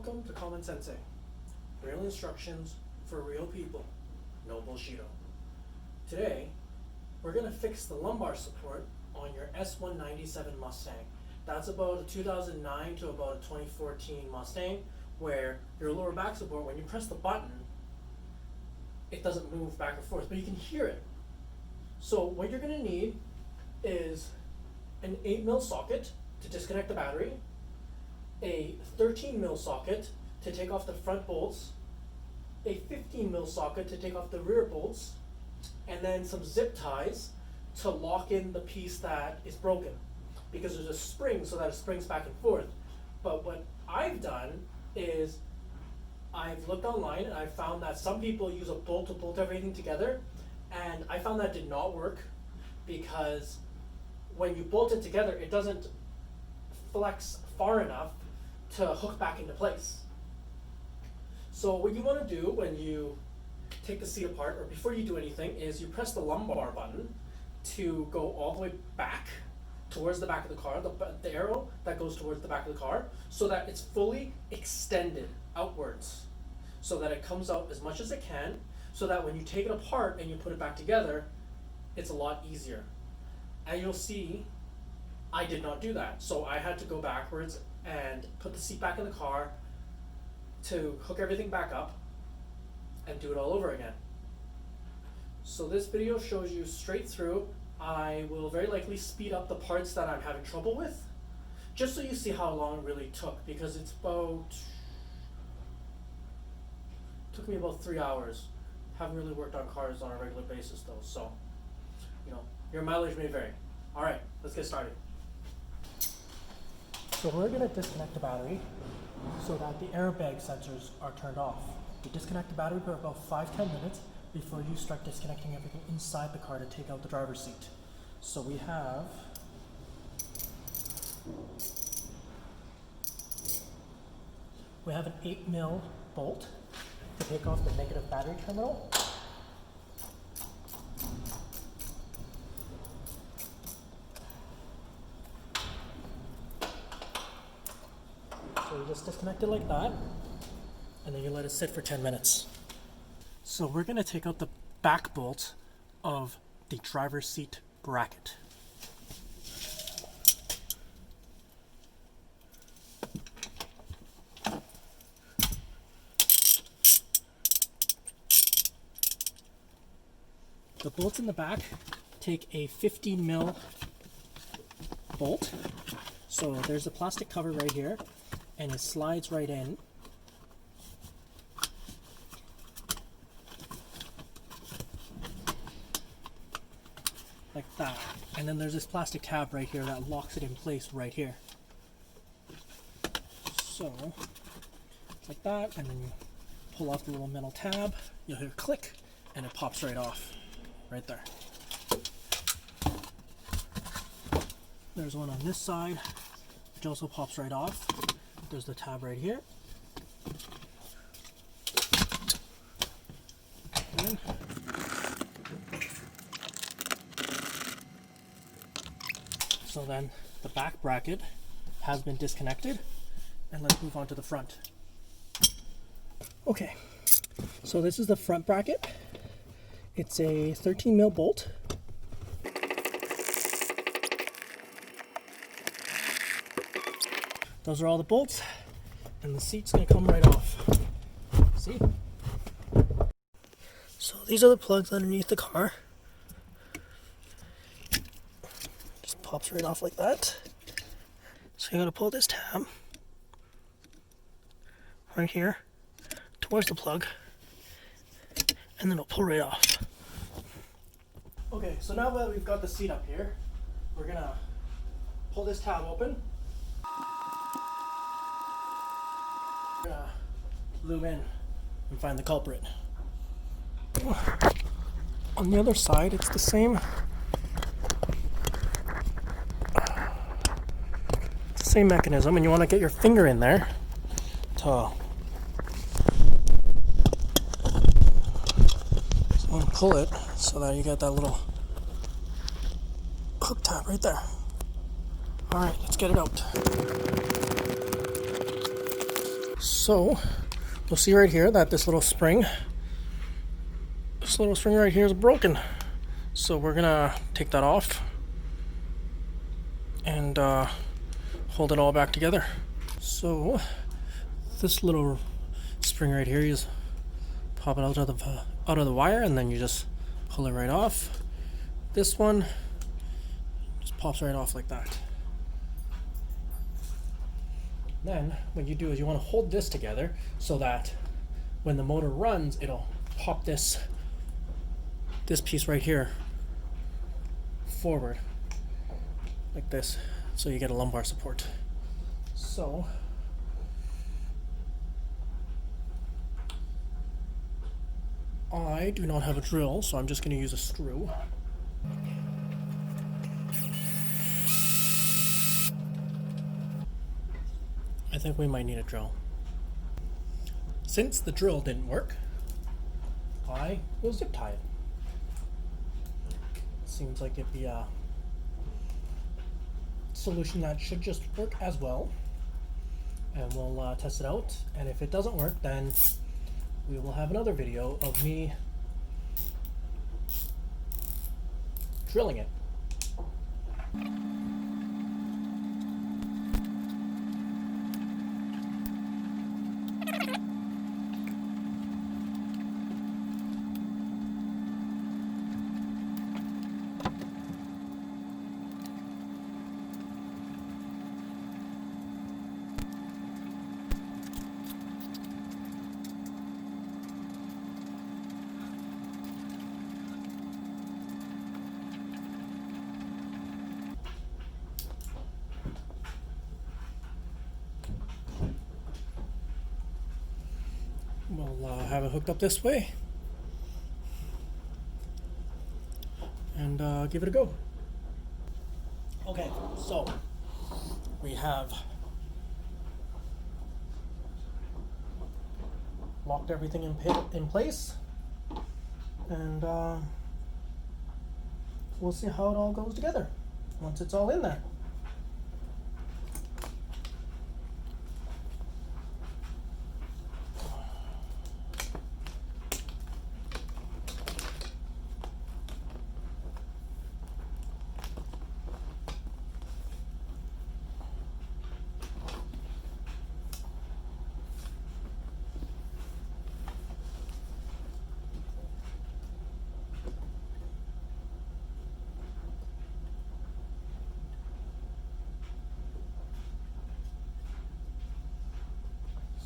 Welcome to CommonScentsyX. Real instructions for real people. No bullshito. Today, we're going to fix the lumbar support on your S197 Mustang. That's about a 2009 to about a 2014 Mustang, where your lower back support, when you press the button, it doesn't move back and forth, but you can hear it. So what you're going to need is an 8mm socket to disconnect the battery, a 13mm socket to take off the front bolts, a 15mm socket to take off the rear bolts, and then some zip ties to lock in the piece that is broken, because there's a spring so that it springs back and forth. But what I've done is I've looked online and I found that some people use a bolt to bolt everything together, and I found that did not work, because when you bolt it together, it doesn't flex far enough to hook back into place. So what you want to do when you take the seat apart, or before you do anything, is you press the lumbar button to go all the way back towards the back of the car, the arrow that goes towards the back of the car, so that it's fully extended outwards, so that it comes out as much as it can, so that when you take it apart and you put it back together, it's a lot easier. And you'll see I did not do that, so I had to go backwards and put the seat back in the car to hook everything back up and do it all over again. So this video shows you straight through. I will very likely speed up the parts that I'm having trouble with, just so you see how long it really took, because took me about 3 hours. Haven't really worked on cars on a regular basis though, so your mileage may vary. All right, let's get started. So we're going to disconnect the battery so that the airbag sensors are turned off. You disconnect the battery for about 5-10 minutes before you start disconnecting everything inside the car to take out the driver's seat. So we have an 8mm bolt to take off the negative battery terminal. So you just disconnect it like that, and then you let it sit for 10 minutes. So we're going to take out the back bolt of the driver's seat bracket. The bolts in the back take a 15mm bolt. So there's a plastic cover right here, and it slides right in. Like that. And then there's this plastic tab right here that locks it in place right here. So, like that, and then you pull off the little metal tab, you'll hear click, and it pops right off, right there. There's one on this side, which also pops right off. There's the tab right here. And so then the back bracket has been disconnected, and let's move on to the front. Okay, so this is the front bracket. It's a 13mm bolt. Those are all the bolts, and the seat's going to come right off. See? So these are the plugs underneath the car. Just pops right off like that. So you're going to pull this tab right here towards the plug, and then it'll pull right off. Okay, so now that we've got the seat up here, we're going to pull this tab open. We're gonna zoom in and find the culprit. On the other side, it's the same mechanism, and you want to get your finger in there to pull it so that you get that little hook tab right there. All right, let's get it out. So you'll see right here that this little spring right here is broken. So we're gonna take that off and hold it all back together. So this little spring right here, you just pop it out of the wire, and then you just pull it right off. This one just pops right off like that. Then what you do is you want to hold this together so that when the motor runs, it'll pop this piece right here forward like this, so you get a lumbar support. So I do not have a drill, so I'm just going to use a screw. I think we might need a drill. Since the drill didn't work, I will zip tie it. Seems like it'd be a solution that should just work as well. And we'll test it out, and if it doesn't work, then we will have another video of me drilling it. We'll have it hooked up this way and give it a go. Okay, so we have locked everything in place, and we'll see how it all goes together once it's all in there.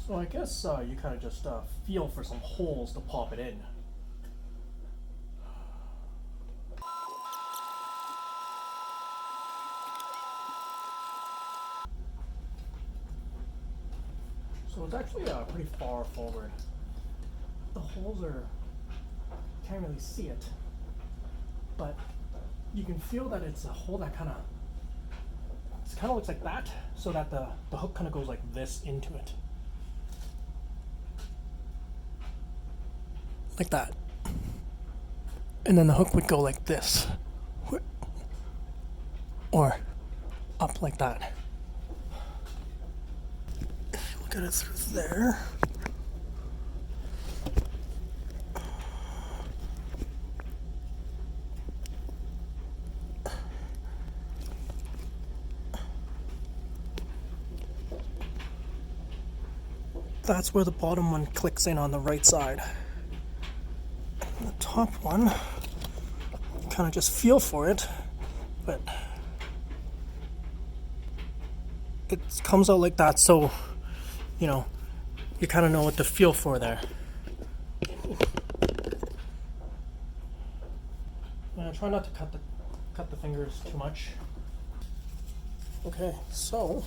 So I guess you kind of just feel for some holes to pop it in. So it's actually pretty far forward. The holes are, can't really see it, but you can feel that it's a hole that kind of looks like that, so that the hook kind of goes like this into it. Like that. And then the hook would go like this. Or up like that. If you look at it through there. That's where the bottom one clicks in on the right side. The top one, kind of just feel for it, but it comes out like that, so you know, you kind of know what to feel for there. Try not to cut the fingers too much. Okay, so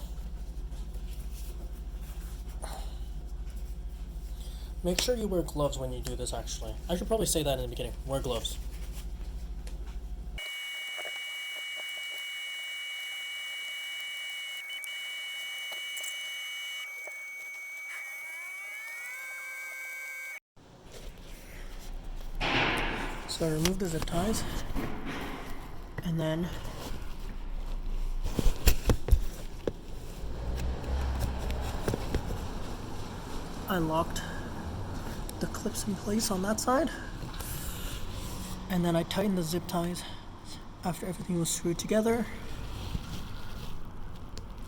make sure you wear gloves when you do this, actually. I should probably say that in the beginning. Wear gloves. So I remove the zip ties, and then I locked the clips in place on that side, and then I tightened the zip ties after everything was screwed together.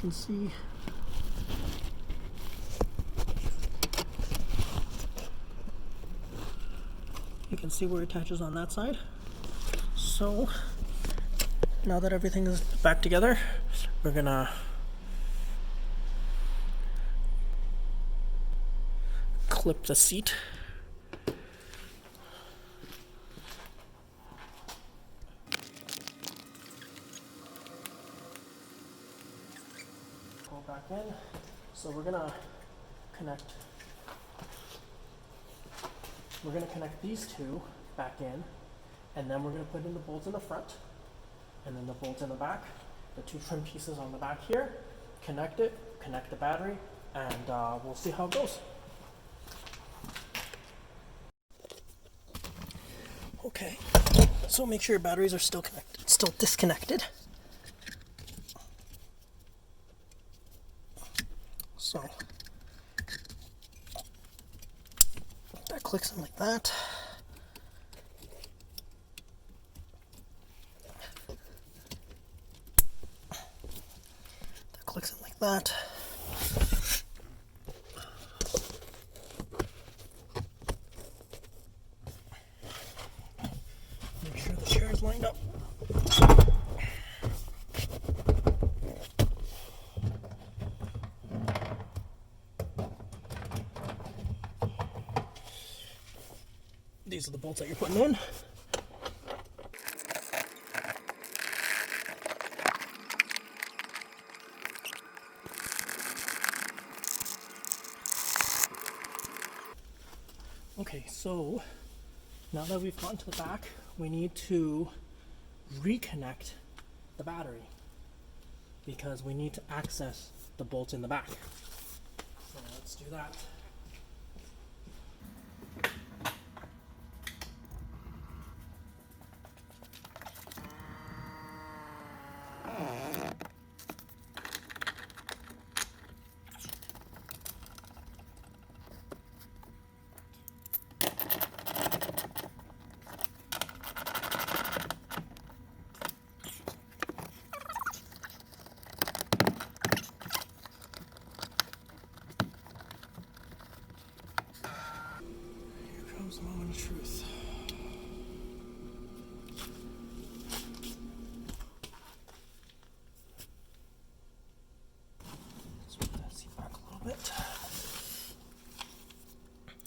You can see where it attaches on that side. So now that everything is back together, we're gonna clip the seat. Pull back in. So we're gonna connect these two back in, and then we're gonna put in the bolts in the front, and then the bolts in the back, the two trim pieces on the back here, connect the battery, and we'll see how it goes. Okay, so make sure your batteries are still disconnected. So that clicks in like that. That clicks in like that. Make sure the chair is lined up. These are the bolts that you're putting in. Okay, so now that we've gotten to the back, we need to reconnect the battery because we need to access the bolts in the back. So let's do that. The moment of truth. Let's move that seat back a little bit.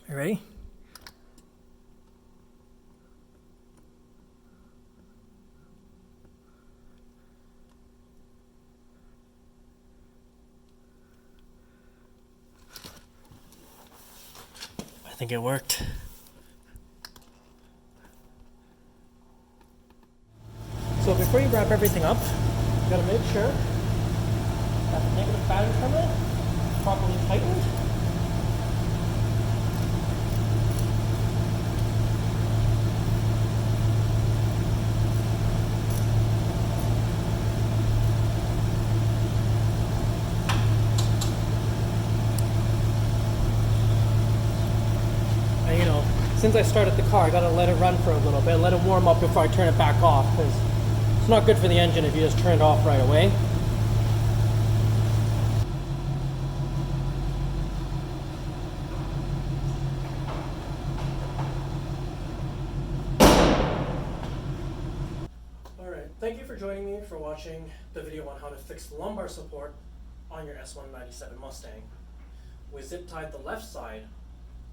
You ready? I think it worked. So before you wrap everything up, you gotta make sure that the negative battery terminal is properly tightened. And you know, since I started the car, I gotta let it run for a little bit, let it warm up before I turn it back off, because it's not good for the engine if you just turn it off right away. Alright, thank you for joining me for watching the video on how to fix the lumbar support on your S197 Mustang. We zip tied the left side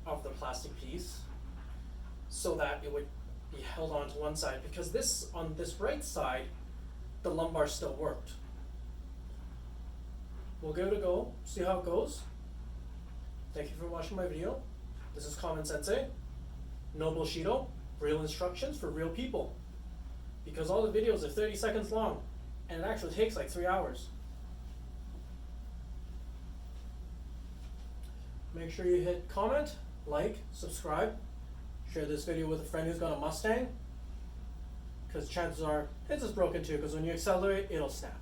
of the plastic piece so that it would be held on to one side, because on this right side the lumbar still worked. We'll give it a go, see how it goes. Thank you for watching my video. This is CommonScentsyX, no bullshito, real instructions for real people. Because all the videos are 30 seconds long and it actually takes like 3 hours. Make sure you hit comment, like, subscribe. Share this video with a friend who's got a Mustang, because chances are it's just broken too, because when you accelerate, it'll snap.